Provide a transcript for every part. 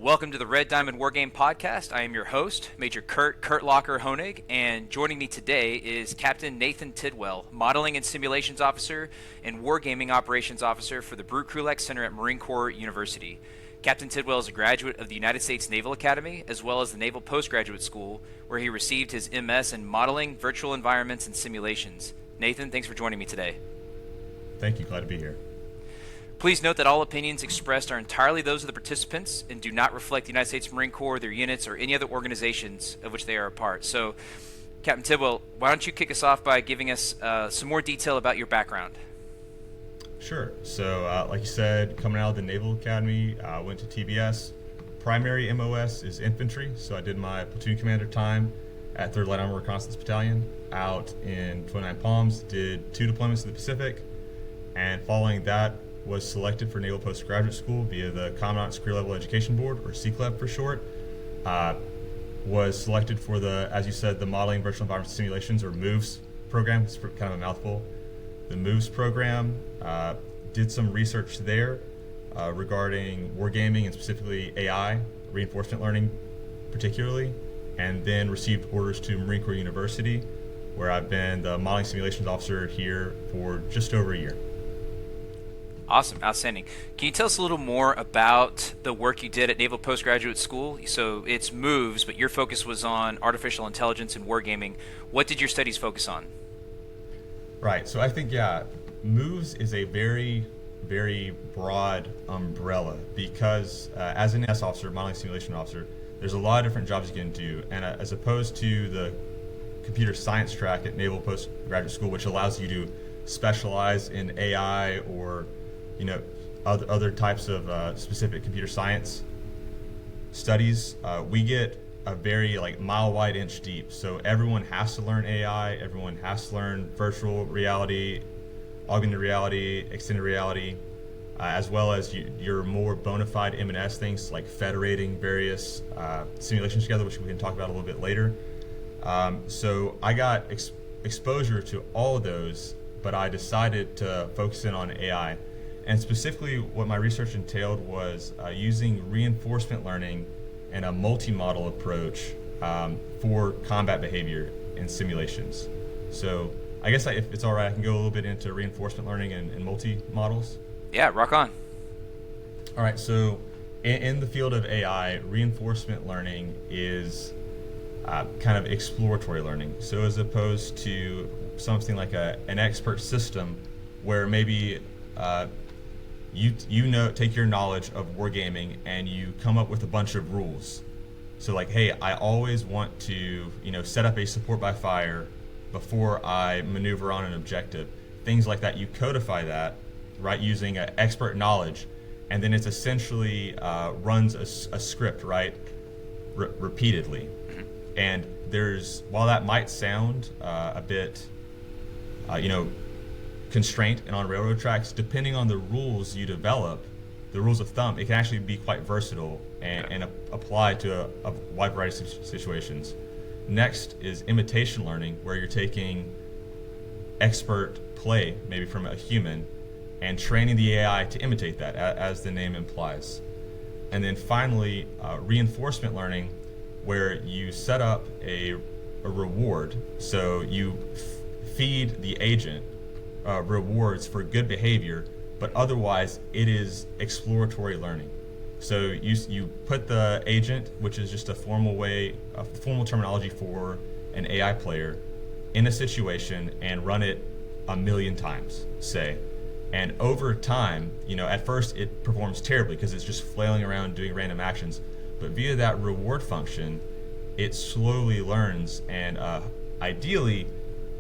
Welcome to the Red Diamond Wargame Podcast. I am your host, Major Kurt Locker Honig, and joining me today is Captain Nathan Tidwell, Modeling and Simulations Officer and Wargaming Operations Officer for the Brute Krulak Center at Marine Corps University. Captain Tidwell is a graduate of the United States Naval Academy, as well as the Naval Post Graduate School, where he received his MS in Modeling, Virtual Environments, and Simulations. Nathan, thanks for joining me today. Thank you. Glad to be here. Please note that all opinions expressed are entirely those of the participants and do not reflect the United States Marine Corps, their units, or any other organizations of which they are a part. So, Captain Tidwell, why don't you kick us off by giving us some more detail about your background? Sure. So, like you said, coming out of the Naval Academy, I went to TBS. Primary MOS is infantry, so I did my platoon commander time at 3rd Light Armor Reconnaissance Battalion out in 29 Palms, did 2 deployments to the Pacific, and following that, was selected for Naval Post Graduate School via the Commandant's Career Level Education Board, or CCLEB for short. Was selected for the, as you said, the Modeling Virtual Environment Simulations, or MOVES program. It's kind of a mouthful. The MOVES program, did some research there regarding wargaming and specifically AI, reinforcement learning particularly, and then received orders to Marine Corps University, where I've been the Modeling Simulations Officer here for just over a year. Awesome, outstanding. Can you tell us a little more about the work you did at Naval Post Graduate School? So it's MOVES, but your focus was on artificial intelligence and wargaming. What did your studies focus on? Right, so I think, MOVES is a very, very broad umbrella because as an S officer, modeling simulation officer, there's a lot of different jobs you can do. And as opposed to the computer science track at Naval Post Graduate School, which allows you to specialize in AI or other types of specific computer science studies, we get a very mile wide, inch deep. So everyone has to learn AI, everyone has to learn virtual reality, augmented reality, extended reality, as well as your more bona fide M&S things like federating various simulations together, which we can talk about a little bit later. So I got exposure to all of those, but I decided to focus in on AI. And specifically what my research entailed was using reinforcement learning and a multi-model approach for combat behavior in simulations. So I guess if it's all right, I can go a little bit into reinforcement learning and multi-models. Yeah, rock on. All right, so in the field of AI, reinforcement learning is kind of exploratory learning. So as opposed to something like an expert system where maybe take your knowledge of wargaming and you come up with a bunch of rules. So hey, I always want to set up a support by fire before I maneuver on an objective. Things like that, you codify that, right, using expert knowledge, and then it's essentially runs a script, right, repeatedly. And while that might sound a bit constraint and on railroad tracks, depending on the rules you develop, the rules of thumb, it can actually be quite versatile and apply to a wide variety of situations. Next is imitation learning, where you're taking expert play, maybe from a human, and training the AI to imitate that, as the name implies. And then finally, reinforcement learning, where you set up a reward. So you feed the agent rewards for good behavior, but otherwise it is exploratory learning. So you put the agent, which is just a formal terminology for an AI player, in a situation and run it 1,000,000 times, say. And over time, at first it performs terribly because it's just flailing around doing random actions. But via that reward function, it slowly learns and ideally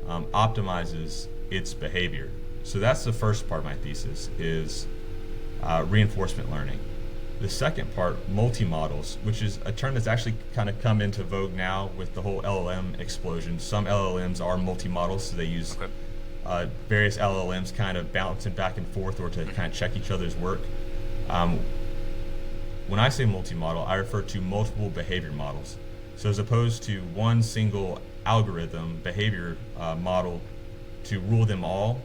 optimizes its behavior. So that's the first part of my thesis, is reinforcement learning. The second part, multi-models, which is a term that's actually kind of come into vogue now with the whole LLM explosion. Some LLMs are multi-models, so they use various LLMs kind of bouncing back and forth or to kind of check each other's work. When I say multi-model, I refer to multiple behavior models. So as opposed to one single algorithm behavior model to rule them all,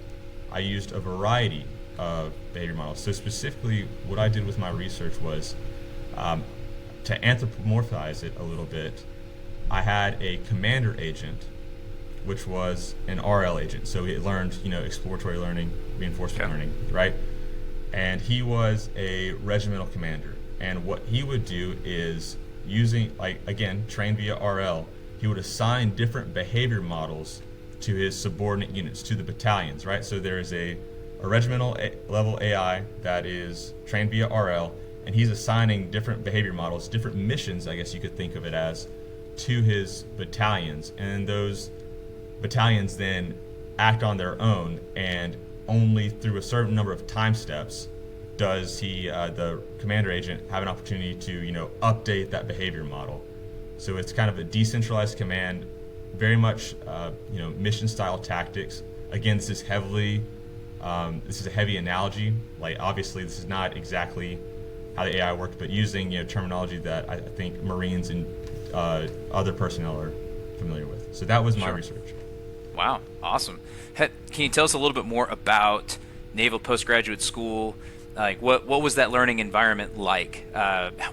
I used a variety of behavior models. So specifically, what I did with my research was to anthropomorphize it a little bit, I had a commander agent, which was an RL agent. So he learned, exploratory learning, reinforcement learning, right? And he was a regimental commander. And what he would do is using, trained via RL, he would assign different behavior models to his subordinate units, to the battalions, right? So there is a regimental level AI that is trained via RL, and he's assigning different behavior models, different missions, I guess you could think of it as, to his battalions. And those battalions then act on their own, and only through a certain number of time steps does he, the commander agent, have an opportunity to, update that behavior model. So it's kind of a decentralized command, very much, mission style tactics. Again, this is a heavy analogy. Like, obviously, this is not exactly how the AI worked, but using, terminology that I think Marines and other personnel are familiar with. So that was my research. Wow, awesome. Can you tell us a little bit more about Naval Post Graduate School? Like, what was that learning environment like?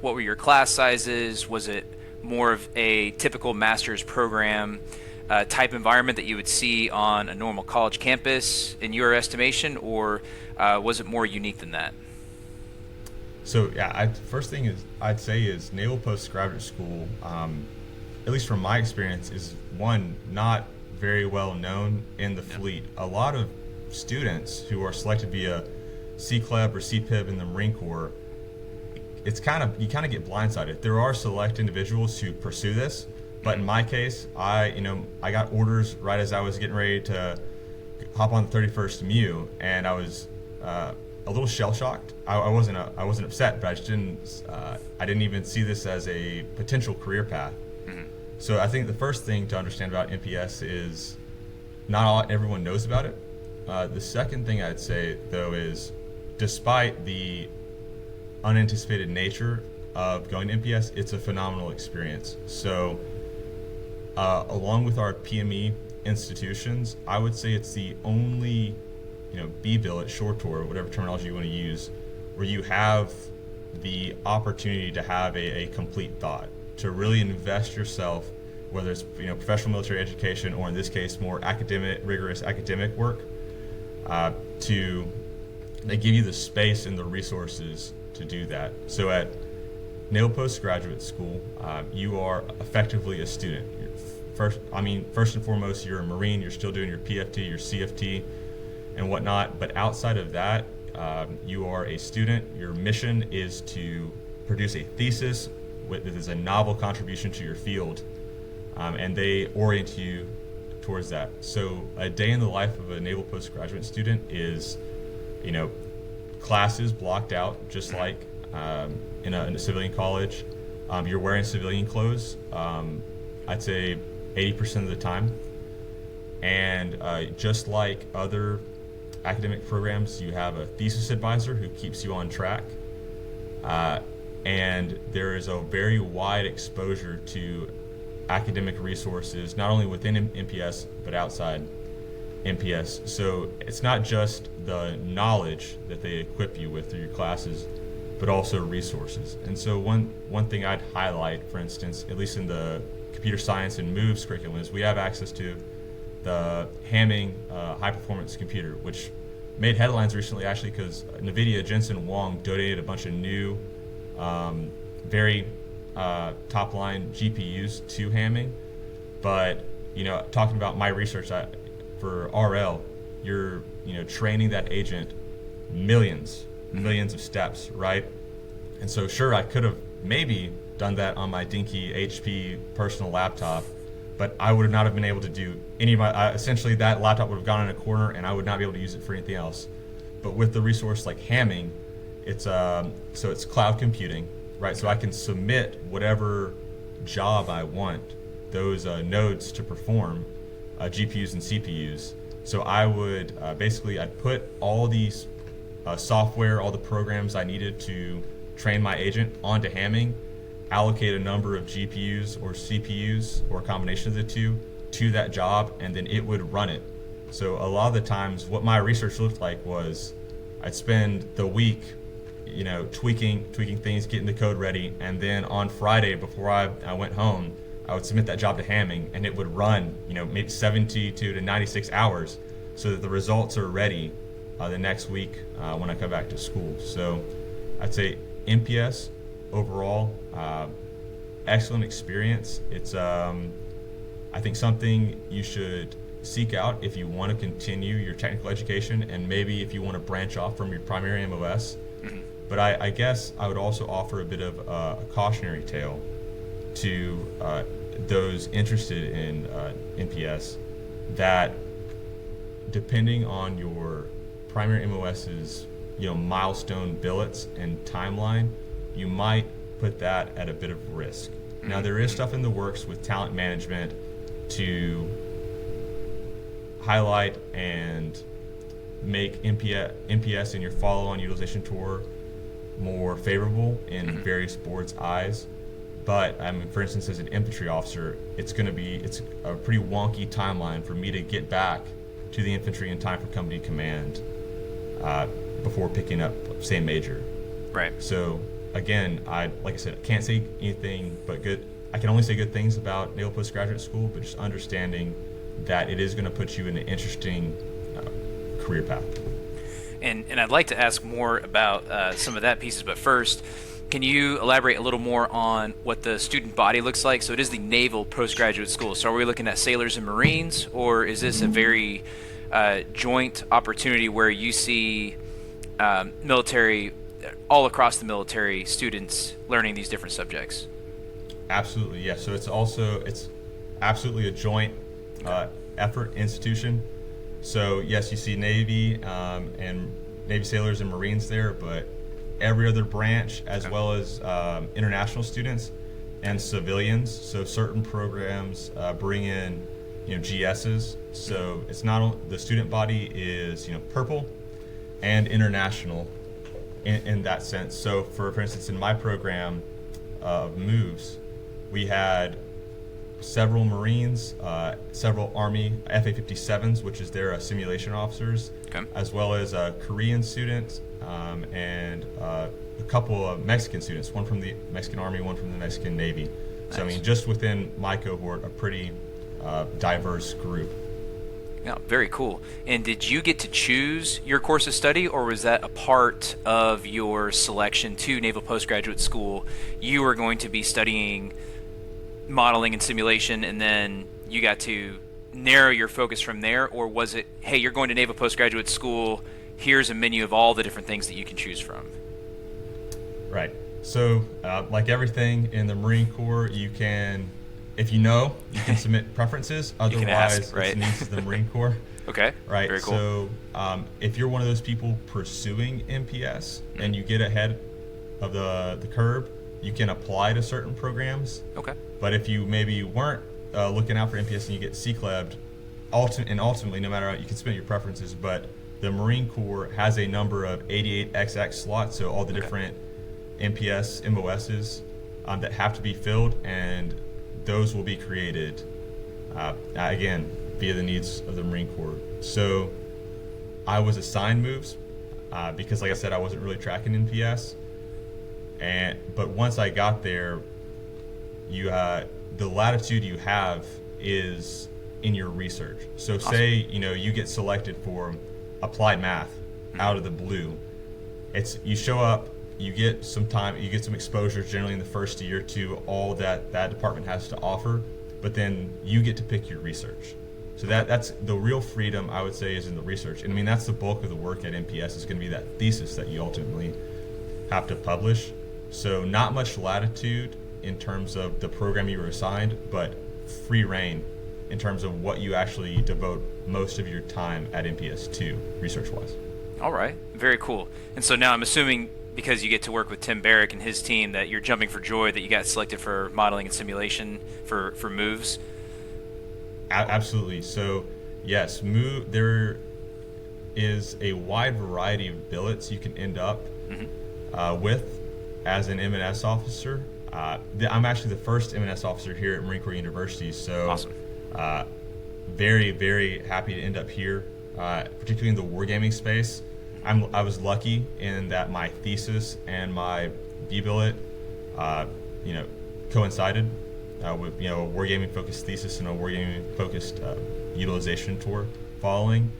What were your class sizes? Was it more of a typical master's program type environment that you would see on a normal college campus in your estimation, or was it more unique than that? So first thing I'd say is Naval Post Graduate School, at least from my experience, is one, not very well known in the fleet. A lot of students who are selected via CCLEB or CPIB in the Marine Corps, you kind of get blindsided. There are select individuals who pursue this, but in my case, I got orders right as I was getting ready to hop on the 31st MEU, and I was a little shell shocked. I wasn't upset, but I didn't even see this as a potential career path. Mm-hmm. So I think the first thing to understand about NPS is everyone knows about it. The second thing I'd say, though, is despite the unanticipated nature of going to NPS, it's a phenomenal experience. So along with our PME institutions, I would say it's the only B-bill at shore tour, whatever terminology you want to use, where you have the opportunity to have a complete thought, to really invest yourself, whether it's professional military education or in this case more rigorous academic work, they give you the space and the resources to do that. So at Naval Post Graduate School, you are effectively a student. First and foremost, you're a Marine. You're still doing your PFT, your CFT, and whatnot. But outside of that, you are a student. Your mission is to produce a thesis that is a novel contribution to your field, and they orient you towards that. So a day in the life of a Naval Postgraduate student is, classes blocked out, just like in a civilian college. You're wearing civilian clothes, I'd say 80% of the time. And just like other academic programs, you have a thesis advisor who keeps you on track. And there is a very wide exposure to academic resources, not only within NPS, but outside NPS. So it's not just the knowledge that they equip you with through your classes, but also resources. And so one thing I'd highlight, for instance, at least in the computer science and MOVES curriculum, is we have access to the Hamming high-performance computer, which made headlines recently, actually, because NVIDIA Jensen Huang donated a bunch of new, very top-line GPUs to Hamming. But talking about my research for RL, you're training that agent millions of steps, right? And so sure, I could have maybe done that on my dinky HP personal laptop, but I would not have been able to do any of my, essentially that laptop would have gone in a corner and I would not be able to use it for anything else. But with the resource like Hamming, it's cloud computing, right? So I can submit whatever job I want those nodes to perform, GPUs and CPUs. So I would I'd put all these software, all the programs I needed to train my agent onto Hamming, allocate a number of GPUs or CPUs or a combination of the two to that job, and then it would run it. So a lot of the times what my research looked like was I'd spend the week, tweaking things, getting the code ready, and then on Friday before I went home, I would submit that job to Hamming, and it would run, maybe 72 to 96 hours, so that the results are ready the next week when I come back to school. So I'd say NPS overall, excellent experience. It's I think something you should seek out if you want to continue your technical education, and maybe if you want to branch off from your primary MOS. But I guess I would also offer a bit of a cautionary tale to those interested in NPS, that depending on your primary MOS's milestone billets and timeline, you might put that at a bit of risk. Now, there is stuff in the works with talent management to highlight and make NPS in your follow-on utilization tour more favorable in various boards' eyes. But for instance, as an infantry officer, it's a pretty wonky timeline for me to get back to the infantry in time for company command before picking up, say, major. Right. So again, like I said, I can't say anything but good. I can only say good things about Naval Post Graduate School, but just understanding that it is going to put you in an interesting career path. And I'd like to ask more about some of that pieces, but first, can you elaborate a little more on what the student body looks like? So it is the Naval Postgraduate School. So are we looking at sailors and Marines, or is this a very joint opportunity where you see military, all across the military, students learning these different subjects? Absolutely, yes. So it's absolutely a joint effort institution. So yes, you see Navy and Navy sailors and Marines there, but every other branch, as well as international students and civilians. So certain programs bring in GSs. So it's not the student body is purple and international in that sense. So for instance, in my program of moves, we had several Marines, several Army FA-57s, which is their simulation officers, as well as Korean students and a couple of Mexican students, one from the Mexican Army, one from the Mexican Navy. So Nice. just within my cohort, a pretty diverse group. Yeah, very cool. And did you get to choose your course of study, or was that a part of your selection to Naval Postgraduate School? You were going to be studying modeling and simulation, and then you got to narrow your focus from there? Or was it, hey, you're going to Naval Postgraduate School, here's a menu of all the different things that you can choose from? Right. So like everything in the Marine Corps, you can, if you can submit preferences. Otherwise, ask, right? It's the needs of the Marine Corps. Okay. Right. Very cool. So if you're one of those people pursuing NPS and you get ahead of the curve, you can apply to certain programs. Okay. But if you maybe weren't looking out for NPS and you get CCLEB'd, ultimately, no matter what, you can submit your preferences, but the Marine Corps has a number of 88XX slots, so all the different NPS MOSs that have to be filled, and those will be created, again, via the needs of the Marine Corps. So I was assigned moves because, like I said, I wasn't really tracking NPS. But once I got there, the latitude you have is in your research. So Awesome. Say you get selected for applied math out of the blue. You show up, you get some time, you get some exposure generally in the first year to all that department has to offer, but then you get to pick your research. So that's the real freedom, I would say, is in the research. And I mean, that's the bulk of the work at NPS, is going to be that thesis that you ultimately have to publish. So not much latitude in terms of the program you were assigned, but free reign in terms of what you actually devote most of your time at NPS to, research-wise. All right. Very cool. And so now I'm assuming, because you get to work with Tim Barrick and his team, that you're jumping for joy that you got selected for modeling and simulation for moves. Absolutely. So yes, there is a wide variety of billets you can end up with as an M&S officer. I'm actually the first M&S officer here at Marine Corps University, so Awesome. Very, very happy to end up here, particularly in the wargaming space. I was lucky in that my thesis and my B-billet, coincided with a wargaming focused thesis and a wargaming focused utilization tour following.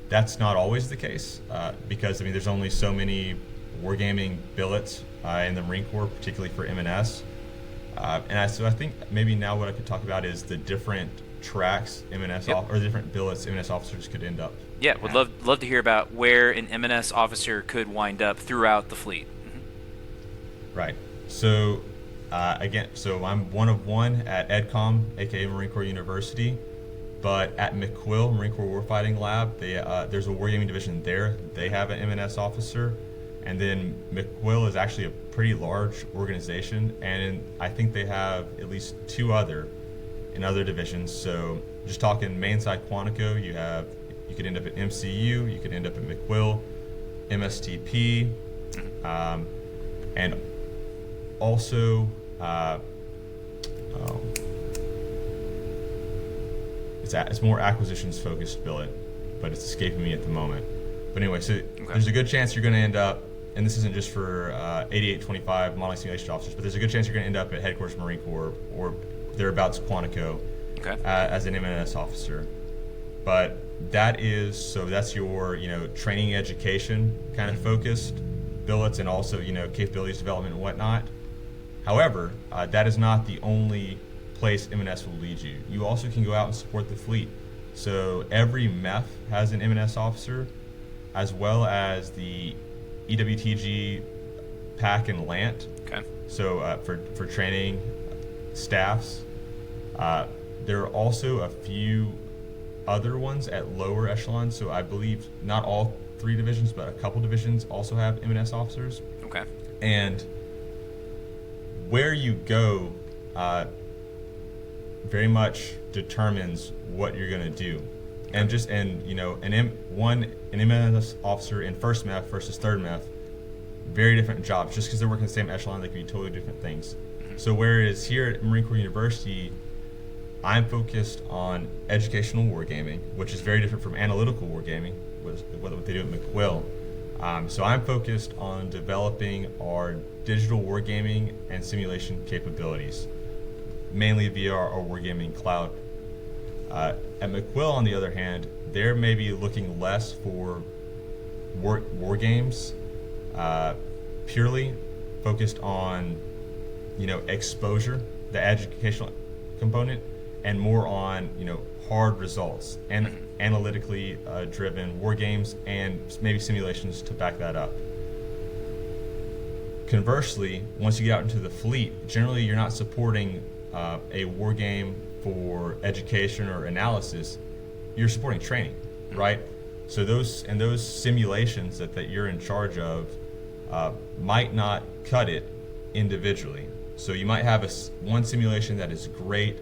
That's not always the case because there's only so many wargaming billets in the Marine Corps, particularly for M&S. So I think maybe now what I could talk about is the different tracks M&S or the different billets M&S officers could end up. Yeah, would love to hear about where an M&S officer could wind up throughout the fleet. Mm-hmm. Right. So so I'm one of one at EDCOM, aka Marine Corps University, but at McQuill Marine Corps Warfighting Lab, there's a wargaming division there. They have an M&S officer, and then McQuill is actually a pretty large organization, and I think they have at least two in other divisions. So just talking main side Quantico, you could end up at MCU, you could end up at McQuill, MSTP, and also it's more acquisitions focused billet, but it's escaping me at the moment. But anyway, so there's a good chance you're going to end up, and this isn't just for 8825 modeling simulation officers, but there's a good chance you're going to end up at Headquarters Marine Corps or thereabouts Quantico as an M&S officer. But that's your training education kind of focused billets, and also capabilities development and whatnot. However, that is not the only place M&S will lead you. You also can go out and support the fleet. So every MEF has an M&S officer, as well as the EWTG PAC and LANT. Okay. So for training staffs, there are also a few other ones at lower echelons. So I believe not all three divisions, but a couple divisions also have M&S officers. Okay. And where you go very much determines what you're going to do. And an M&S officer in first MEF versus third MEF, very different jobs. Just because they're working the same echelon, they could be totally different things. So whereas here at Marine Corps University, I'm focused on educational wargaming, which is very different from analytical wargaming, what they do at McQuill. So I'm focused on developing our digital wargaming and simulation capabilities, mainly via our wargaming cloud. At McQuill, on the other hand, they're maybe looking less for war games, purely focused on exposure, the educational component, and more on hard results and analytically driven war games and maybe simulations to back that up. Conversely, once you get out into the fleet, generally you're not supporting a war game for education or analysis. You're supporting training, right? So those simulations that you're in charge of might not cut it individually. So you might have one simulation that is great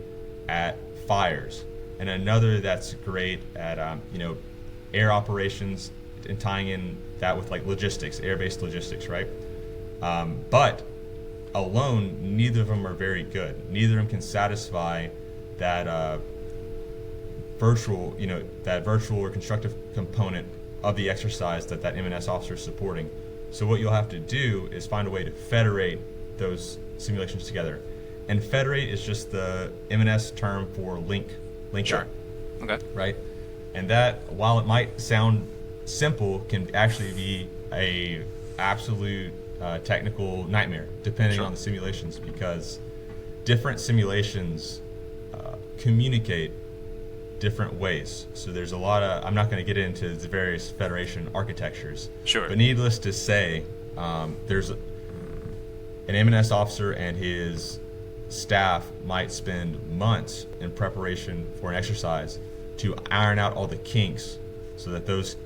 at fires, and another that's great at air operations, and tying in that with like logistics, air-based logistics, right? But alone, neither of them are very good. Neither of them can satisfy that virtual or constructive component of the exercise that M&S officer is supporting. So what you'll have to do is find a way to federate those simulations together. And federate is just the M&S term for link sure. up. Okay. Right? And that, while it might sound simple, can actually be a absolute technical nightmare, depending on the simulations, because different simulations communicate different ways. So there's a lot of, I'm not going to get into the various federation architectures. Sure. But needless to say, there's an M&S officer and his staff might spend months in preparation for an exercise to iron out all the kinks so that those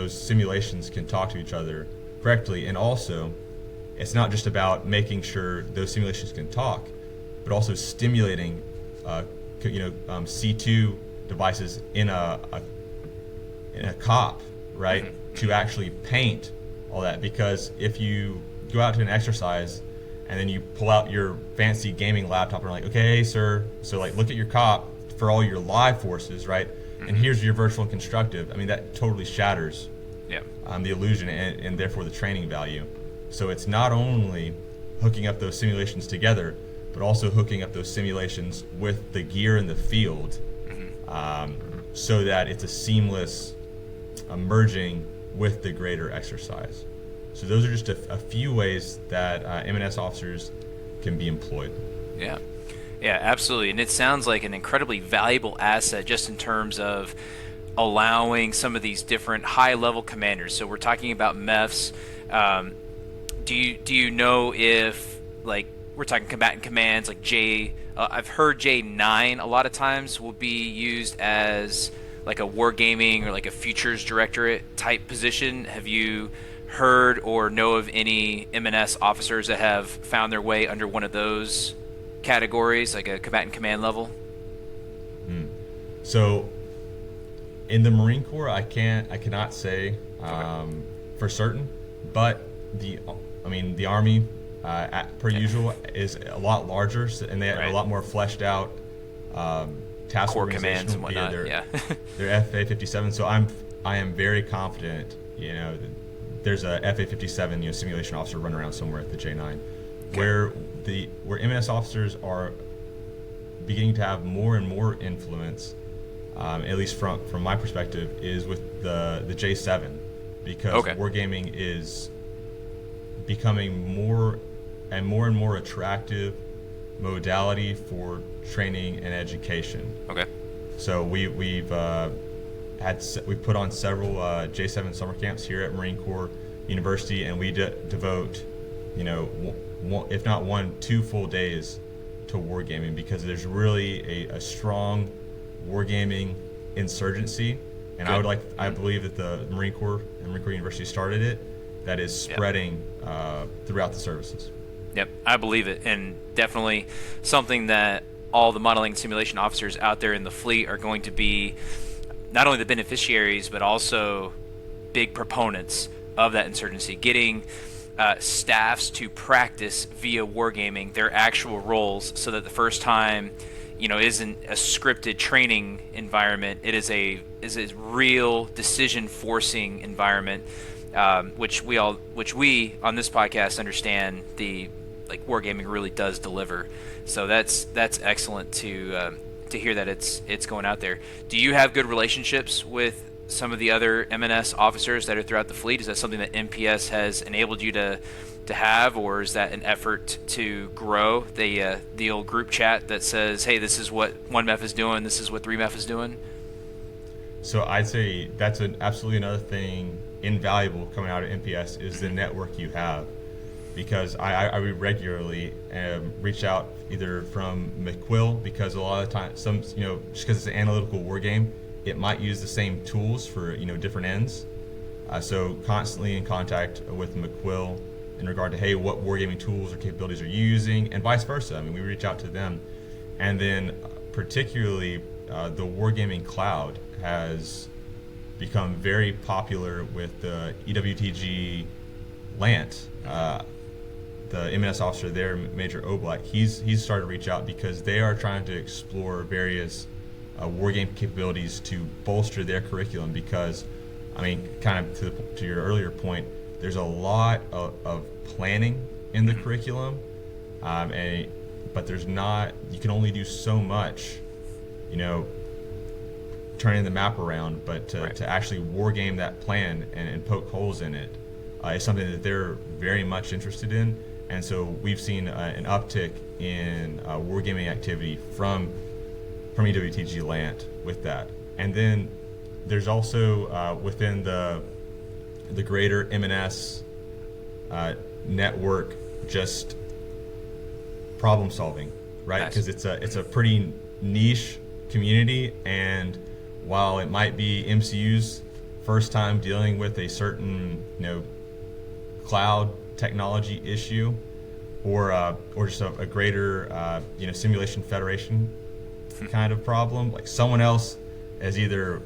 simulations can talk to each other correctly. And also, it's not just about making sure those simulations can talk, but also stimulating C2 devices in a COP, right? Mm-hmm. To actually paint all that. Because if you go out to an exercise and then you pull out your fancy gaming laptop and are like, okay, sir, so like look at your COP for all your live forces, right? Mm-hmm. And here's your virtual and constructive. I mean, that totally shatters Yeah. The illusion and therefore the training value. So it's not only hooking up those simulations together, but also hooking up those simulations with the gear in the field, so that it's a seamless merging with the greater exercise. So those are just a few ways that M&S officers can be employed. Yeah. Yeah, absolutely. And it sounds like an incredibly valuable asset just in terms of allowing some of these different high-level commanders. So we're talking about MEFs. Do you know if, like, we're talking combatant commands like I've heard J9 a lot of times will be used as like a wargaming or like a futures directorate type position. Have you heard or know of any M&S officers that have found their way under one of those categories, like a combatant command level? So in the Marine Corps, I cannot say for certain, but the Army, per usual, is a lot larger, and they have a lot more fleshed out task core commands and whatnot. They're FA-57, so I am very confident. That there's a FA-57 simulation officer running around somewhere at the J9, where M&S officers are beginning to have more and more influence, at least from my perspective, is with the J7, because wargaming is becoming more and more attractive modality for training and education. Okay. So we've put on several J7 summer camps here at Marine Corps University, and we devote, if not 2 full days to wargaming, because there's really a strong wargaming insurgency, and I believe that the Marine Corps and Marine Corps University started it, that is spreading throughout the services. Yep, I believe it, and definitely something that all the modeling and simulation officers out there in the fleet are going to be not only the beneficiaries, but also big proponents of that insurgency, getting staffs to practice via wargaming their actual roles, so that the first time, isn't a scripted training environment. It is a real decision forcing environment, which we on this podcast understand wargaming really does deliver. So that's excellent to hear that it's going out there. Do you have good relationships with some of the other M&S officers that are throughout the fleet? Is that something that MPS has enabled you to have, or is that an effort to grow the old group chat that says, hey, this is what 1MEF is doing, this is what 3MEF is doing? So I'd say that's absolutely another thing invaluable coming out of MPS is the network you have, because I regularly reach out either from McQuill, because a lot of the time, just because it's an analytical war game, it might use the same tools for different ends. So constantly in contact with McQuill in regard to, hey, what wargaming tools or capabilities are you using, and vice versa. We reach out to them, and then particularly the wargaming cloud has become very popular with the EWTG Lant. The M&S officer there, Major Oblak, he's started to reach out because they are trying to explore various wargame capabilities to bolster their curriculum, because, kind of to your earlier point, there's a lot of planning in the curriculum, but there's not, you can only do so much, turning the map around, but to actually wargame that plan and poke holes in it is something that they're very much interested in. And so we've seen an uptick in wargaming activity from EWTG Lant with that. And then there's also within the greater M&S network, just problem solving, right? Because it's a pretty niche community, and while it might be MCU's first time dealing with a certain cloud technology issue, or just a greater simulation federation kind of problem, like someone else has either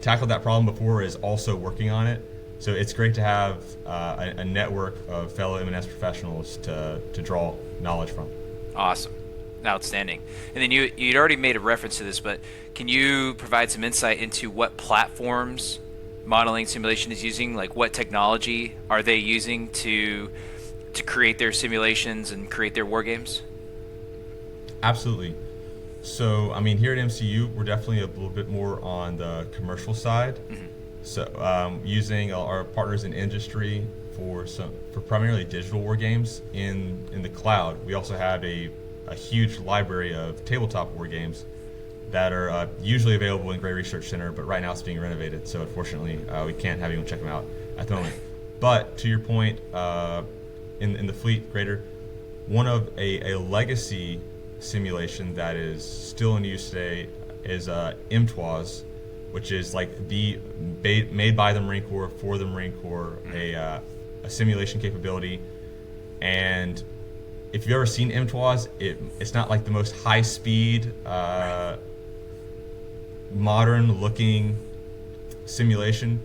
tackled that problem before or is also working on it. So it's great to have a network of fellow M&S professionals to draw knowledge from. Awesome. Outstanding. And then you'd already made a reference to this, but can you provide some insight into what platforms modeling simulation is using? Like, what technology are they using to create their simulations and create their war games? Absolutely. So, I mean, here at MCU, we're definitely a little bit more on the commercial side. Mm-hmm. So, using our partners in industry for primarily digital war games in the cloud. We also have a huge library of tabletop war games that are usually available in Gray Research Center, but right now it's being renovated. So, unfortunately, we can't have anyone check them out at the moment. But to your point, in the fleet greater, one of a legacy simulation that is still in use today is MTWAS, which is like made by the Marine Corps for the Marine Corps, a simulation capability. And if you've ever seen MTWAS, it's not like the most high speed, modern looking simulation,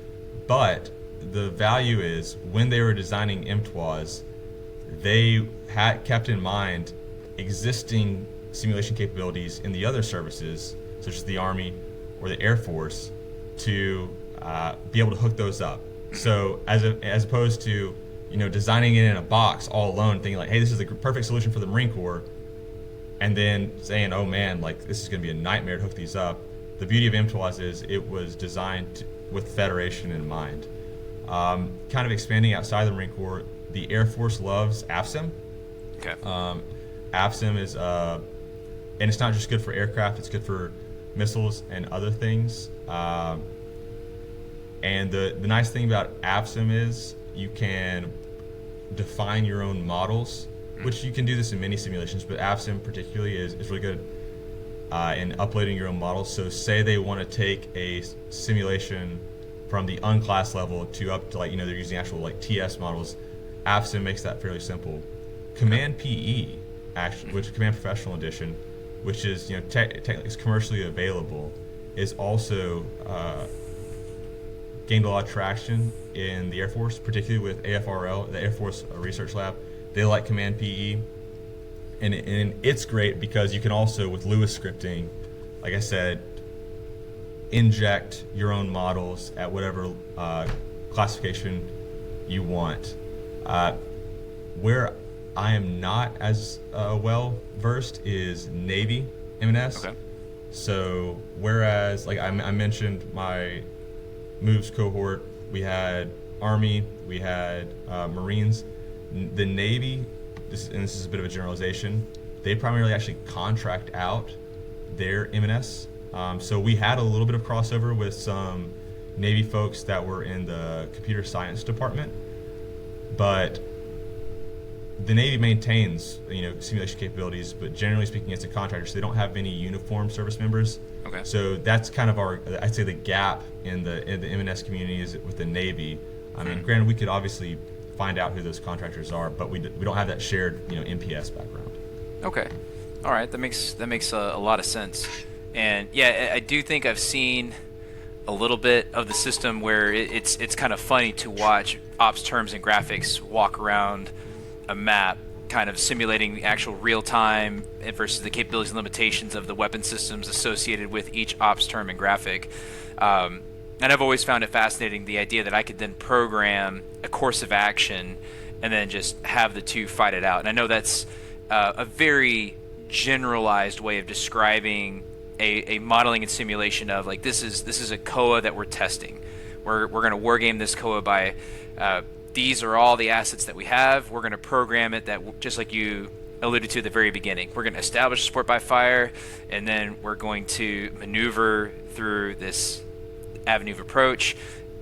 but the value is when they were designing MTWAS, they had kept in mind existing simulation capabilities in the other services, such as the Army or the Air Force, to be able to hook those up. So as opposed to designing it in a box all alone, thinking like, hey, this is the perfect solution for the Marine Corps, and then saying, oh man, like this is going to be a nightmare to hook these up. The beauty of MTWAS is it was designed with Federation in mind. Kind of expanding outside the Marine Corps, the Air Force loves AFSIM. Okay. AFSIM is, and it's not just good for aircraft, it's good for missiles and other things. And the nice thing about AFSIM is you can define your own models, which you can do this in many simulations, but AFSIM particularly is really good in uploading your own models. So say they want to take a simulation from the unclass level to up to they're using actual TS models. AFSIM makes that fairly simple. Command PE, actually, which is Command Professional Edition, which is technically is commercially available, is also gained a lot of traction in the Air Force, particularly with AFRL, the Air Force Research Lab. They like Command PE, and it's great because you can also, with Lewis scripting, like I said, inject your own models at whatever classification you want. Where I am not as well versed is Navy M&S. Okay. So whereas I mentioned my moves cohort, we had Army, we had Marines. The Navy, this is a bit of a generalization, they primarily actually contract out their M&S. So we had a little bit of crossover with some Navy folks that were in the computer science department, but the Navy maintains simulation capabilities, but generally speaking, it's a contractor, so they don't have any uniformed service members. Okay. So that's kind of I'd say the gap in the M&S community is with the Navy. I mean, granted, we could obviously find out who those contractors are, but we don't have that shared NPS background. Okay. All right. That makes a lot of sense. And yeah, I do think I've seen a little bit of the system where it's kind of funny to watch ops terms and graphics walk around a map, kind of simulating the actual real time versus the capabilities and limitations of the weapon systems associated with each ops term and graphic. And I've always found it fascinating, the idea that I could then program a course of action and then just have the two fight it out. And I know that's a very generalized way of describing a modeling and simulation of this is a COA that we're testing. We're going to war game this COA by these are all the assets that we have. We're going to program it that, just like you alluded to at the very beginning, we're going to establish support by fire, and then we're going to maneuver through this avenue of approach,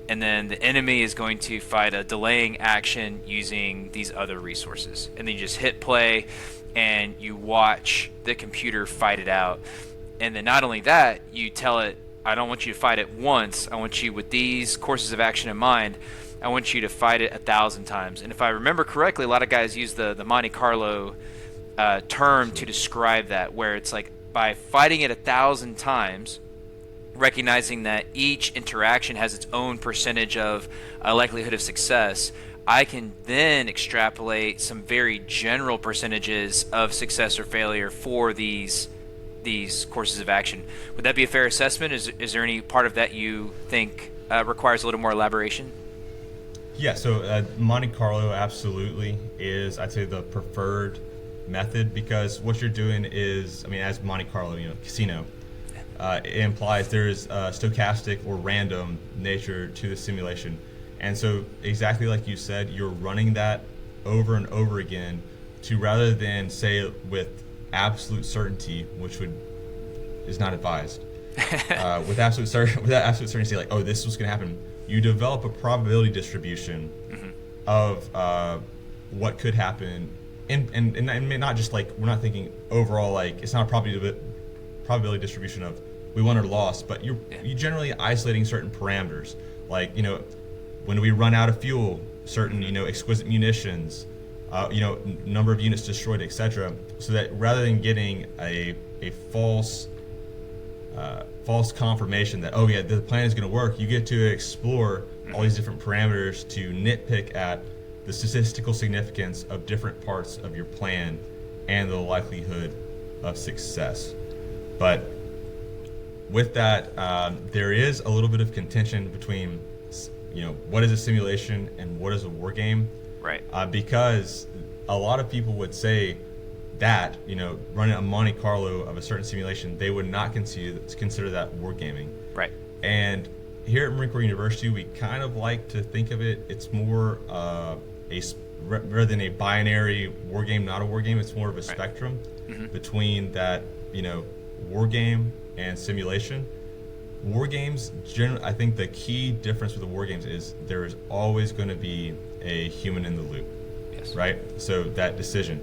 and then the enemy is going to fight a delaying action using these other resources. And then you just hit play and you watch the computer fight it out. And then not only that, you tell it, I don't want you to fight it once. I want you, with these courses of action in mind, I want you to fight it 1,000 times. And if I remember correctly, a lot of guys use the Monte Carlo term to describe that, where it's like by fighting it 1,000 times, recognizing that each interaction has its own percentage of likelihood of success, I can then extrapolate some very general percentages of success or failure for these courses of action. Would that be a fair assessment? Is there any part of that you think requires a little more elaboration? Yeah, so Monte Carlo absolutely is, I'd say, the preferred method, because what you're doing is, I mean, as Monte Carlo, casino, it implies there's stochastic or random nature to the simulation. And so exactly like you said, you're running that over and over again to, rather than say it with absolute certainty, which is not advised, with absolute certainty, like, oh, this was going to happen. You develop a probability distribution of what could happen, and not just like, we're not thinking overall, like, it's not a probability distribution of we won or lost, but you're generally isolating certain parameters, like, when we run out of fuel, certain exquisite munitions, number of units destroyed, etc. So that rather than getting a false confirmation that, oh yeah, the plan is going to work, you get to explore all these different parameters to nitpick at the statistical significance of different parts of your plan and the likelihood of success. But with that, there is a little bit of contention between, what is a simulation and what is a war game? Right. Because a lot of people would say that, running a Monte Carlo of a certain simulation, they would not consider that wargaming. Right. And here at Marine Corps University, we kind of like to think of it, it's more rather than a binary war game, not a war game, it's more of a spectrum between that, war game and simulation. War games, I think the key difference with the war games is there is always going to be a human in the loop. Yes. Right? So that decision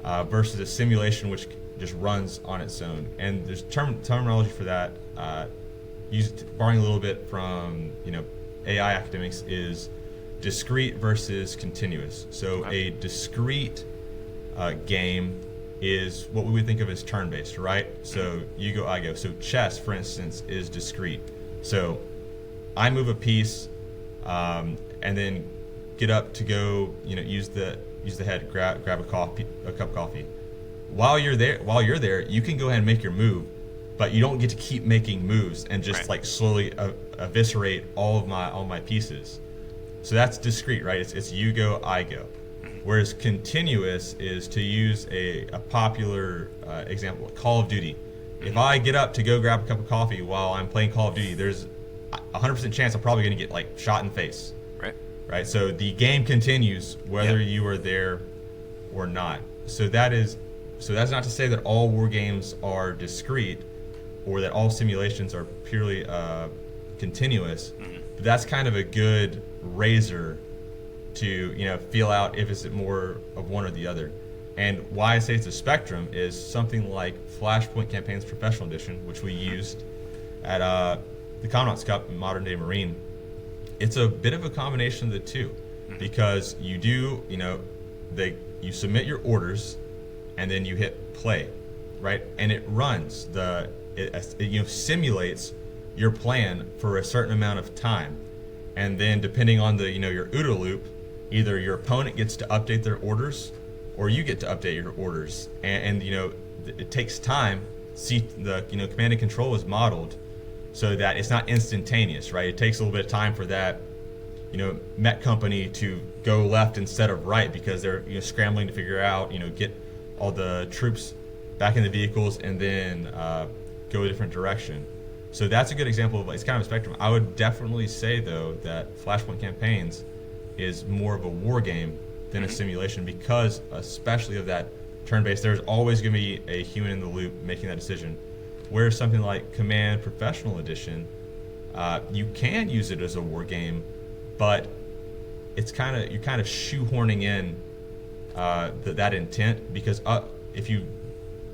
versus a simulation which just runs on its own. And there's terminology for that, borrowing a little bit from AI academics, is discrete versus continuous. So a discrete game is what we would think of as turn-based, right? So you go, I go. So chess, for instance, is discrete. So I move a piece, and then get up to go, use the head, grab a cup of coffee. While you're there, you can go ahead and make your move, but you don't get to keep making moves and just like slowly eviscerate all of my pieces. So that's discrete, right? It's you go, I go. Whereas continuous is, to use a popular example, like Call of Duty. If I get up to go grab a cup of coffee while I'm playing Call of Duty, there's a 100% chance I'm probably going to get like shot in the face. Right. So the game continues whether you are there or not. So that's not to say that all war games are discrete or that all simulations are purely continuous. But that's kind of a good razor to feel out if it's more of one or the other. And why I say it's a spectrum is something like Flashpoint Campaigns Professional Edition, which we used at the Commandant's Cup in Modern Day Marine. It's a bit of a combination of the two, because you do, you submit your orders, and then you hit play, right? And it runs it simulates your plan for a certain amount of time, and then depending on the your OODA loop, either your opponent gets to update their orders, or you get to update your orders, and it takes time. See, the command and control is modeled so that it's not instantaneous, right? It takes a little bit of time for that, Met company to go left instead of right, because they're scrambling to figure out, get all the troops back in the vehicles and then go a different direction. So that's a good example of, it's kind of a spectrum. I would definitely say though that Flashpoint Campaigns is more of a war game than a simulation, because especially of that turn-based, there's always going to be a human in the loop making that decision. Whereas something like Command Professional Edition, you can use it as a war game, but you're kind of shoehorning in that intent, because if you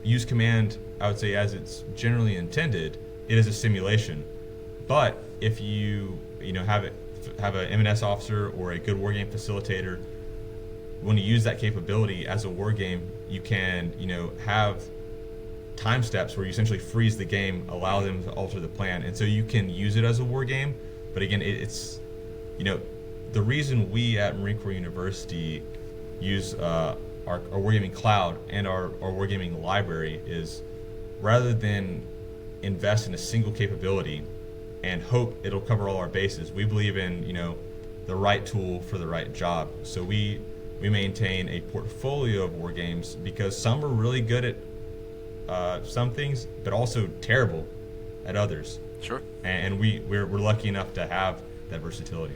use Command, I would say as it's generally intended, it is a simulation. But if you have an M&S officer or a good war game facilitator, when you use that capability as a war game, you can have time steps where you essentially freeze the game, allow them to alter the plan, and so you can use it as a war game. But again, it's the reason we at Marine Corps University use our wargaming cloud and our wargaming library is, rather than invest in a single capability, and hope it'll cover all our bases. We believe in, the right tool for the right job. So we maintain a portfolio of war games because some are really good at some things, but also terrible at others. Sure. And we're lucky enough to have that versatility.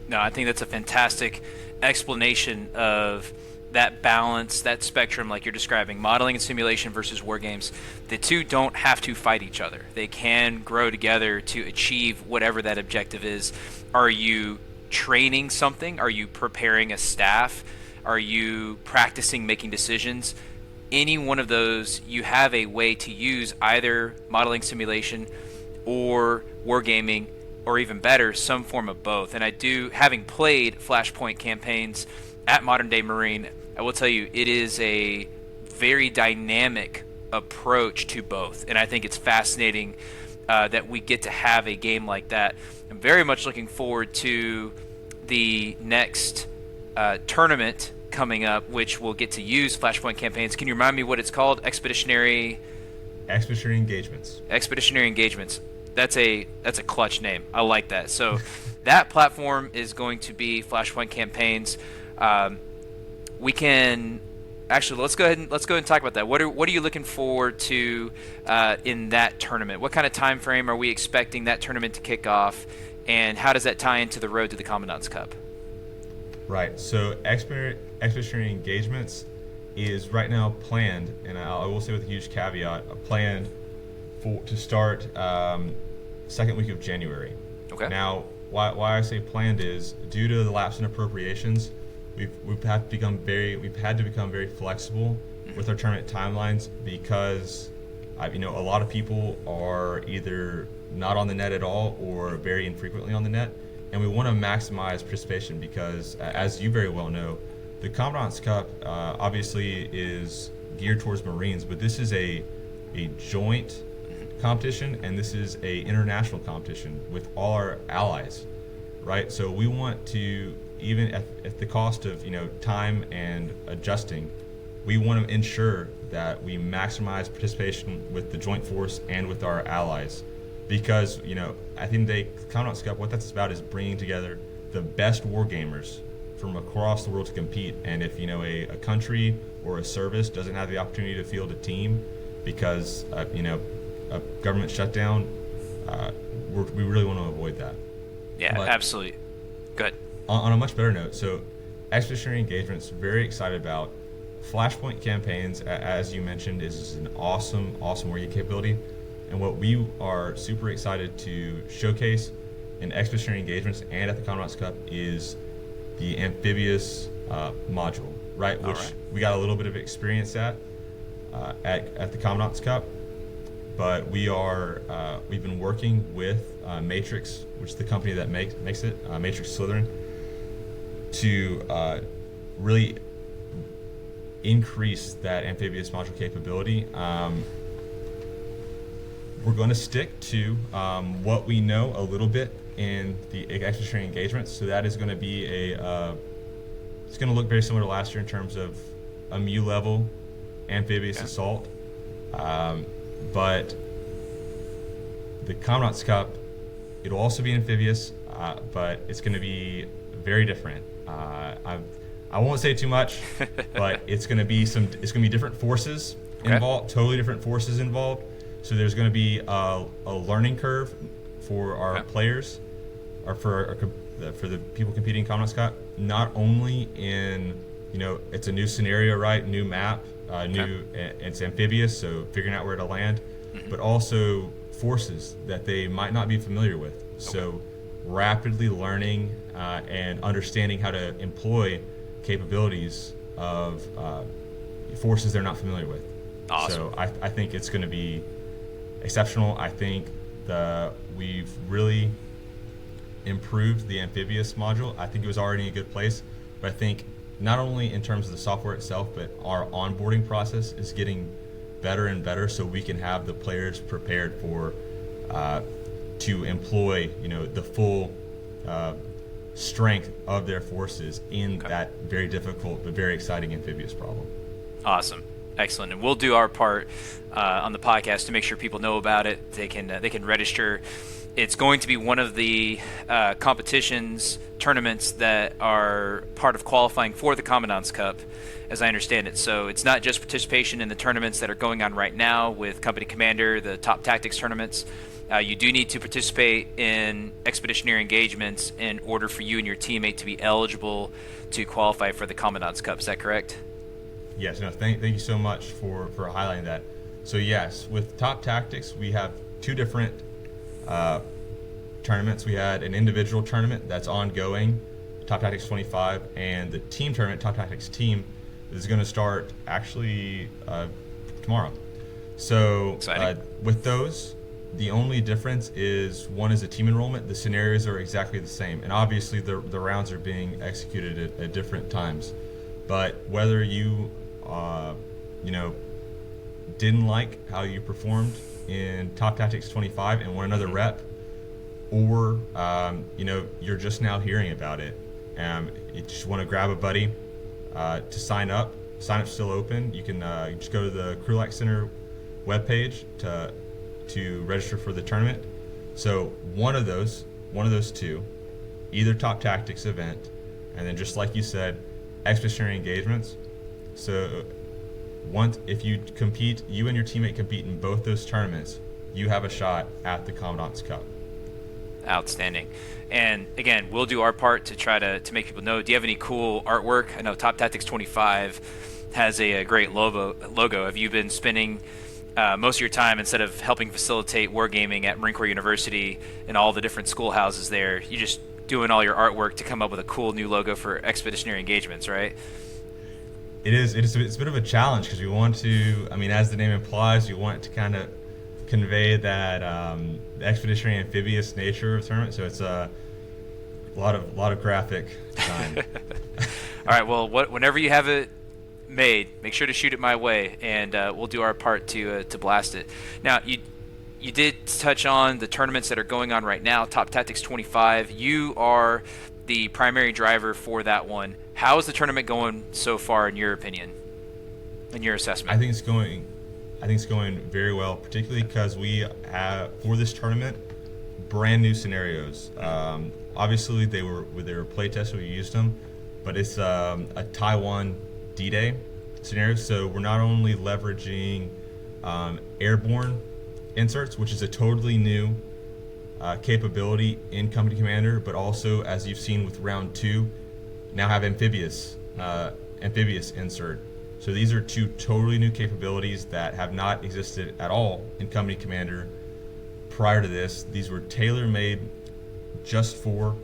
No, I think that's a fantastic explanation of that balance, that spectrum like you're describing, modeling and simulation versus war games. The two don't have to fight each other. They can grow together to achieve whatever that objective is. Are you training something? Are you preparing a staff? Are you practicing making decisions? Any one of those, you have a way to use either modeling simulation or wargaming, or even better, some form of both. And I do, having played Flashpoint campaigns at Modern Day Marine, I will tell you it is a very dynamic approach to both. And I think it's fascinating that we get to have a game like that. I'm very much looking forward to the next tournament coming up, which will get to use Flashpoint campaigns. Can you remind me what it's called? Expeditionary Engagements. Expeditionary Engagements. That's a clutch name. I like that. So that platform is going to be Flashpoint campaigns. We can actually let's go ahead and talk about that. What are you looking forward to in that tournament? What kind of time frame are we expecting that tournament to kick off, and how does that tie into the road to the Commandant's Cup? Right. So Expeditionary Engagements is right now planned, and I will say with a huge caveat, planned to start second week of January. Okay. Now, why I say planned is due to the lapse in appropriations, we've had to become very flexible with our tournament timelines because a lot of people are either not on the net at all or very infrequently on the net, and we want to maximize participation because, as you very well know, the Commandant's Cup obviously is geared towards Marines, but this is a joint competition, and this is a international competition with all our allies, right? So we want to, even at the cost of time and adjusting, we want to ensure that we maximize participation with the joint force and with our allies, because at the end of the day, Commandant's Cup, what that's about is bringing together the best war gamers from across the world to compete. And if a country or a service doesn't have the opportunity to field a team because a government shutdown, we really want to avoid that. Yeah, but absolutely. Good. On a much better note, so Expeditionary Engagements, very excited about. Flashpoint campaigns, as you mentioned, is an awesome wargame capability. And what we are super excited to showcase in Expeditionary Engagements and at the Commandant's Cup is the amphibious module, right? Which we got a little bit of experience at the Commandant's Cup. But we've been working with Matrix, which is the company that makes it, Matrix Slytherin, to really increase that amphibious module capability. We're going to stick to what we know a little bit in the Expeditionary Engagements. So that is going to be it's going to look very similar to last year in terms of a MU level amphibious assault. But the Commandant's Cup, it'll also be amphibious, but it's going to be very different. I won't say too much, but it's going to be different forces involved, totally different forces involved. So there's going to be a learning curve for our players, or for the people competing in Commandant's Cup. Not only in it's a new scenario, right? New map. It's amphibious, so figuring out where to land, but also forces that they might not be familiar with. So rapidly learning and understanding how to employ capabilities of forces they're not familiar with. Awesome. So I think it's going to be exceptional. I think we've really improved the amphibious module. I think it was already in a good place, but I think not only in terms of the software itself, but our onboarding process is getting better and better, so we can have the players prepared for to employ the full strength of their forces in that very difficult but very exciting amphibious problem. Awesome. Excellent, and we'll do our part on the podcast to make sure people know about it. They can register. It's going to be one of the tournaments that are part of qualifying for the Commandant's Cup, as I understand it. So it's not just participation in the tournaments that are going on right now with Company Commander, the top tactics tournaments. You do need to participate in expeditionary engagements in order for you and your teammate to be eligible to qualify for the Commandant's Cup. Is that correct? Yes. No. Thank you so much for highlighting that. So yes, with top tactics, we have two different tournaments. We had an individual tournament that's ongoing, Top Tactics 25, and the team tournament, Top Tactics Team, is going to start actually tomorrow. So with those, the only difference is one is a team enrollment. The scenarios are exactly the same, and obviously the rounds are being executed at different times. But whether you didn't like how you performed in Top Tactics 25 and want another rep, or you're just now hearing about it, you just want to grab a buddy to sign up. Sign up's still open. You can just go to the Krulak Center webpage to register for the tournament. So one of those two, either Top Tactics event, and then just like you said, expeditionary engagements. So if you compete, you and your teammate compete in both those tournaments, you have a shot at the Commandant's Cup. Outstanding. And again, we'll do our part to try to make people know. Do you have any cool artwork? I know Top Tactics 25 has a great logo. Have you been spending most of your time, instead of helping facilitate wargaming at Marine Corps University and all the different schoolhouses there, you just doing all your artwork to come up with a cool new logo for expeditionary engagements, right? It's a bit of a challenge because we want to, as the name implies, we want to kind of convey that the expeditionary amphibious nature of the tournament. So it's a lot of graphic design. All right, well, whenever you have it made, make sure to shoot it my way, and we'll do our part to blast it. Now, you did touch on the tournaments that are going on right now, Top Tactics 25. You are the primary driver for that one. How is the tournament going so far, in your opinion, in your assessment? I think it's going very well, particularly because we have, for this tournament, brand new scenarios. Obviously, they were play tested. We used them, but it's a Taiwan D-Day scenario. So we're not only leveraging airborne inserts, which is a totally new capability in Company Commander, but also, as you've seen with round 2, now have amphibious insert. So these are two totally new capabilities that have not existed at all in Company Commander prior to this. These were tailor-made just for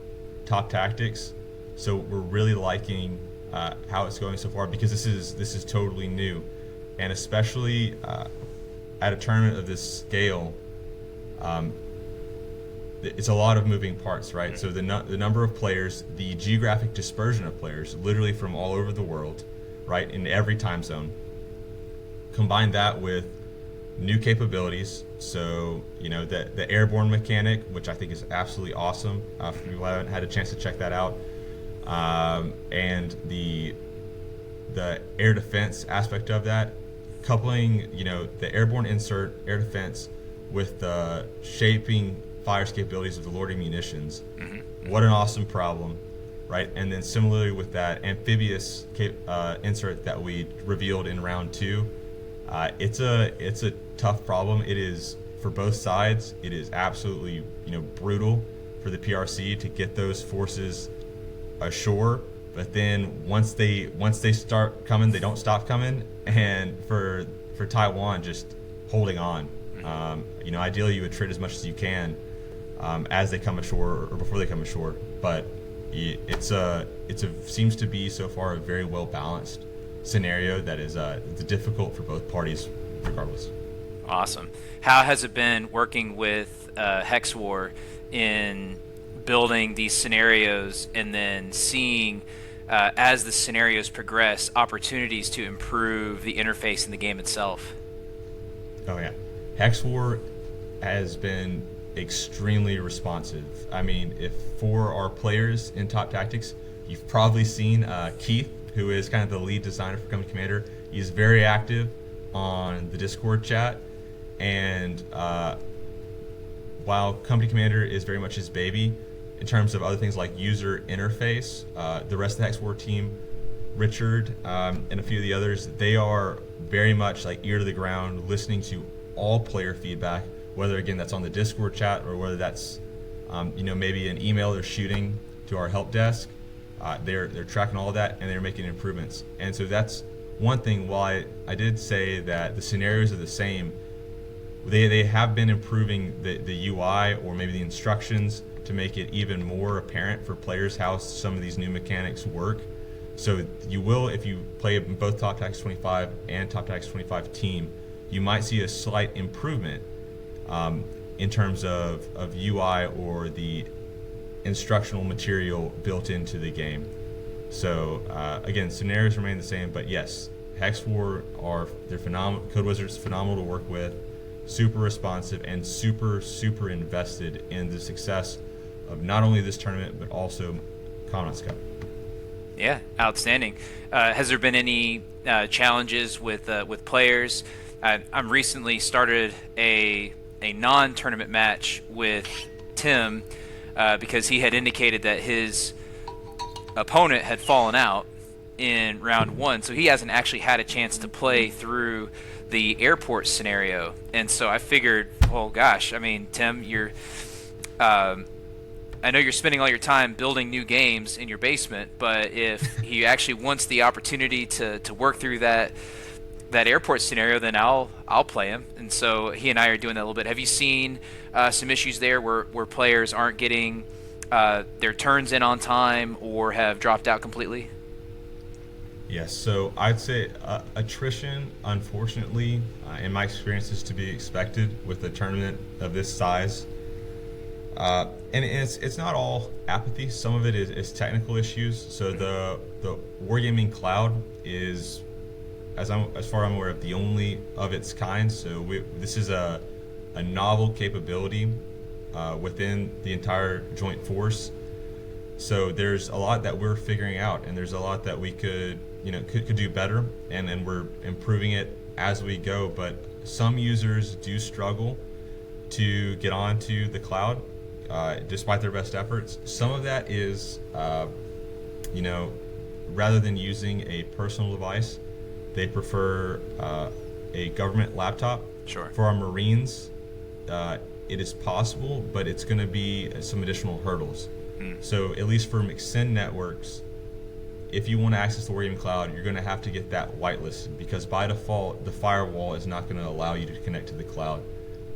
Top Tactics. So we're really liking how it's going so far, because this is totally new, and especially at a tournament of this scale, it's a lot of moving parts, right? So the number of players, the geographic dispersion of players, literally from all over the world, right, in every time zone. Combine that with new capabilities. So, the airborne mechanic, which I think is absolutely awesome. For people who haven't had a chance to check that out. And the air defense aspect of that, coupling, the airborne insert, air defense, with the shaping fire capabilities of the loitering munitions. Mm-hmm. What an awesome problem. Right, and then similarly with that amphibious insert that we revealed in round 2, it's a tough problem. It is for both sides. It is absolutely brutal for the PRC to get those forces ashore. But then once they start coming, they don't stop coming. And for Taiwan, just holding on. Ideally you would trade as much as you can as they come ashore or before they come ashore, but it's seems to be so far a very well balanced scenario that is it's difficult for both parties regardless. Awesome. How has it been working with Hex War in building these scenarios and then seeing as the scenarios progress opportunities to improve the interface in the game itself? Oh yeah, Hex War has been extremely responsive. If for our players in Top Tactics, you've probably seen Keith, who is kind of the lead designer for Company Commander. He's very active. on the Discord chat, and while Company Commander is very much his baby, in terms of other things like user interface, the rest of the Hex War team, Richard and a few of the others, they are very much like ear to the ground, listening to all player feedback, whether again that's on the Discord chat or whether that's maybe an email they're shooting to our help desk. They're tracking all of that and they're making improvements. And so that's one thing. While I did say that the scenarios are the same, they have been improving the UI or maybe the instructions to make it even more apparent for players how some of these new mechanics work. So you will, if you play both Top Tactics 25 and Top Tactics 25 team, you might see a slight improvement in terms of UI or the instructional material built into the game. So again, scenarios remain the same, but yes, Hex War they're phenomenal. Code Wizards phenomenal to work with, super responsive and super invested in the success of not only this tournament but also Commandant's Cup. Yeah, outstanding. Has there been any challenges with players? I'm recently started a non-tournament match with Tim because he had indicated that his opponent had fallen out in round 1, so he hasn't actually had a chance to play through the airport scenario. And so I figured, well, gosh, I mean, Tim, I know you're spending all your time building new games in your basement, but if he actually wants the opportunity to work through that airport scenario, then I'll play him. And so he and I are doing that a little bit. Have you seen some issues there where players aren't getting their turns in on time or have dropped out completely? Yes, so I'd say attrition, unfortunately, in my experience, is to be expected with a tournament of this size. And it's not all apathy. Some of it is technical issues. So the Wargaming Cloud is, as far as I'm aware of, the only of its kind. So this is a novel capability within the entire joint force. So there's a lot that we're figuring out, and there's a lot that we could do better, and we're improving it as we go. But some users do struggle to get onto the cloud. Despite their best efforts. Some of that is, rather than using a personal device, they prefer a government laptop. Sure. For our Marines, it is possible, but it's going to be some additional hurdles. So at least for McSend networks, if you want to access the Wargaming Cloud, you're going to have to get that whitelisted, because by default, the firewall is not going to allow you to connect to the cloud.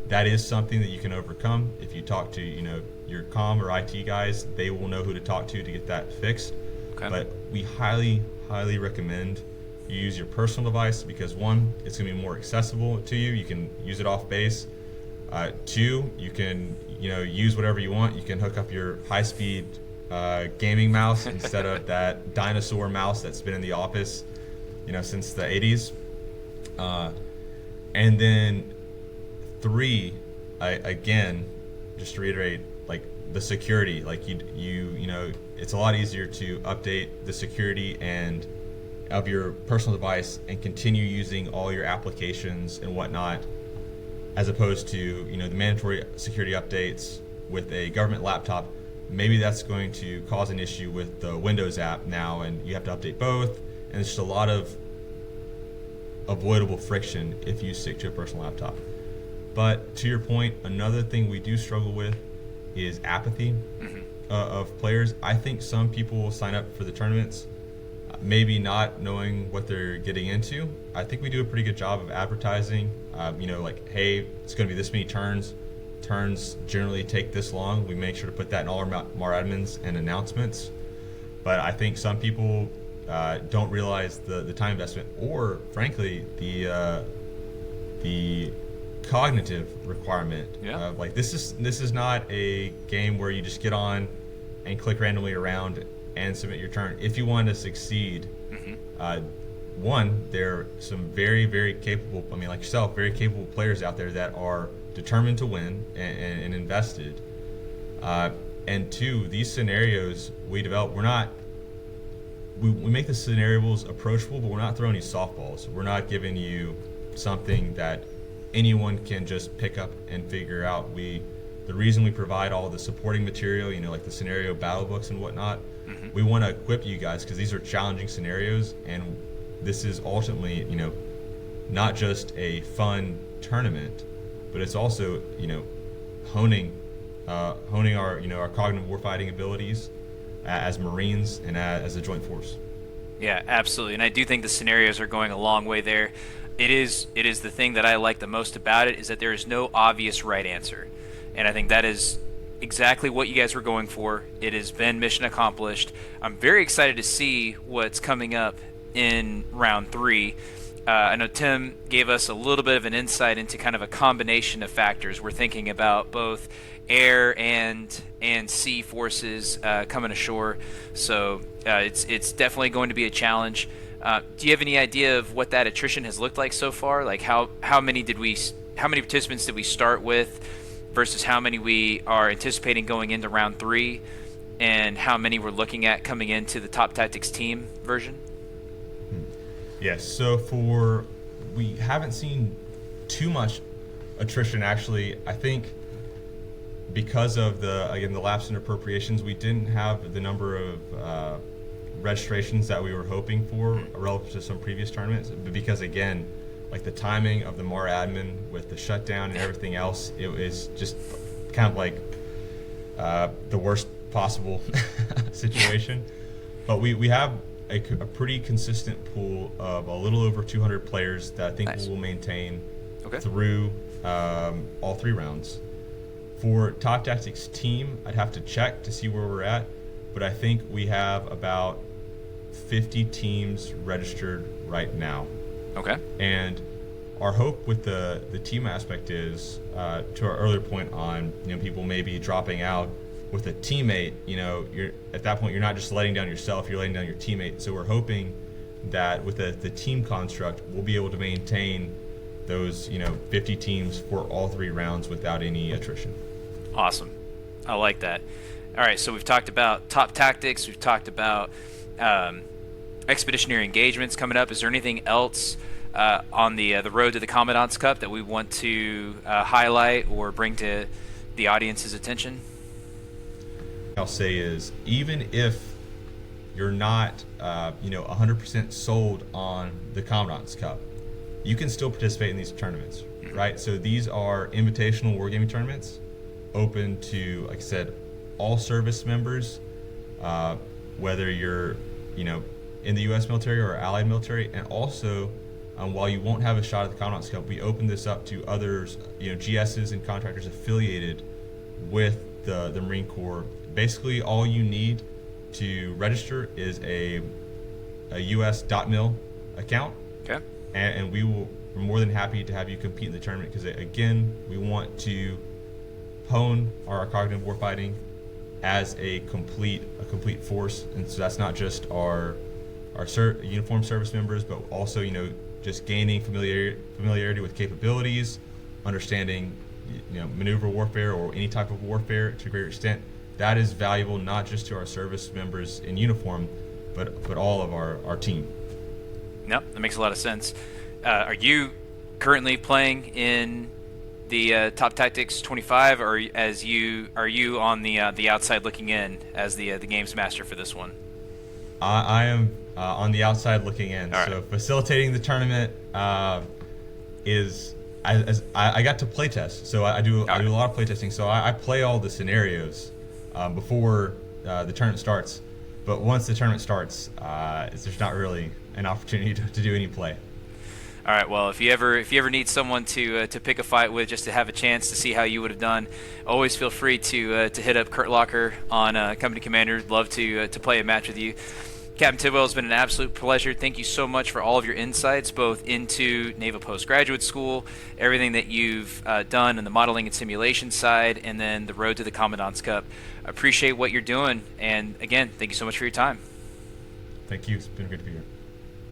That is something that you can overcome. If you talk to your comm or IT guys, they will know who to talk to get that fixed. Okay. But we highly recommend you use your personal device, because 1, it's going to be more accessible to you. You can use it off base. 2, you can use whatever you want. You can hook up your high-speed gaming mouse instead of that dinosaur mouse that's been in the office since the 80s. And then 3, again, just to reiterate, like the security, like it's a lot easier to update the security and of your personal device and continue using all your applications and whatnot, as opposed to the mandatory security updates with a government laptop. Maybe that's going to cause an issue with the Windows app now, and you have to update both, and it's just a lot of avoidable friction if you stick to a personal laptop. But to your point, another thing we do struggle with is apathy of players. I think some people will sign up for the tournaments maybe not knowing what they're getting into. I think we do a pretty good job of advertising, like, hey, it's going to be this many turns. Turns generally take this long. We make sure to put that in all our admins and announcements. But I think some people don't realize the time investment, or frankly, the cognitive requirement. Yeah. Like this is not a game where you just get on and click randomly around and submit your turn. If you want to succeed, there are some very, very capable, like yourself, very capable players out there that are determined to win and invested. And 2, these scenarios we develop, we make the scenarios approachable, but we're not throwing you softballs. We're not giving you something that anyone can just pick up and figure out. The reason we provide all the supporting material, like the scenario battle books and whatnot, we want to equip you guys because these are challenging scenarios, and this is ultimately, not just a fun tournament, but it's also, honing our cognitive warfighting abilities as Marines and as a joint force. Yeah, absolutely. And I do think the scenarios are going a long way there. It is the thing that I like the most about it is that there is no obvious right answer. And I think that is exactly what you guys were going for. It has been mission accomplished. I'm very excited to see what's coming up in round 3. I know Tim gave us a little bit of an insight into kind of a combination of factors. We're thinking about both air and sea forces coming ashore, so it's definitely going to be a challenge. Do you have any idea of what that attrition has looked like so far? Like how many participants did we start with versus how many we are anticipating going into round 3, and how many we're looking at coming into the Top Tactics team version? Yes, so we haven't seen too much attrition actually. I think because of the lapse in appropriations, we didn't have the number of registrations that we were hoping for relative to some previous tournaments. But because again, like the timing of the MAR admin with the shutdown and everything else, it was just kind of like the worst possible situation. But we have a pretty consistent pool of a little over 200 players that I think we will maintain through all 3 rounds. For Top Tactics team, I'd have to check to see where we're at, but I think we have about 50 teams registered right now. Okay. And our hope with the team aspect is, to our earlier point on, people maybe dropping out with a teammate, you're at that point, you're not just letting down yourself, you're letting down your teammate. So we're hoping that with the team construct, we'll be able to maintain those, 50 teams for all 3 rounds without any attrition. Awesome. I like that. All right, so we've talked about Top Tactics, we've talked about expeditionary engagements coming up. Is there anything else on the road to the Commandant's Cup that we want to highlight or bring to the audience's attention? I'll say is, even if you're not 100% sold on the Commandant's Cup, you can still participate in these tournaments, right? So these are invitational wargaming tournaments open to, like I said, all service members, whether you're in the U.S. military or allied military. And also, while you won't have a shot at the Commandant's Cup, we open this up to others, GSs and contractors affiliated with the Marine Corps. Basically, all you need to register is a US.mil account. Okay. And we're more than happy to have you compete in the tournament because, again, we want to hone our cognitive warfighting as a complete force. And so that's not just our uniformed service members, but also, just gaining familiarity with capabilities, understanding, maneuver warfare or any type of warfare to a greater extent. That is valuable not just to our service members in uniform, but all of our team. No, that makes a lot of sense. Are you currently playing in the Top Tactics 25, or are you on the outside looking in as the games master for this one? I am on the outside looking in. All right. So facilitating the tournament is as I got to play test. So I do a lot of play testing. So I play all the scenarios before the tournament starts. But once the tournament starts, there's not really an opportunity to do any play. All right. Well, if you ever need someone to pick a fight with, just to have a chance to see how you would have done, always feel free to hit up Kurt Locker on Company Commander. Love to play a match with you. Captain Tidwell, has been an absolute pleasure. Thank you so much for all of your insights, both into Naval Post Graduate School, everything that you've done in the modeling and simulation side, and then the road to the Commandant's Cup. I appreciate what you're doing, and again, thank you so much for your time. Thank you. It's been good to be here.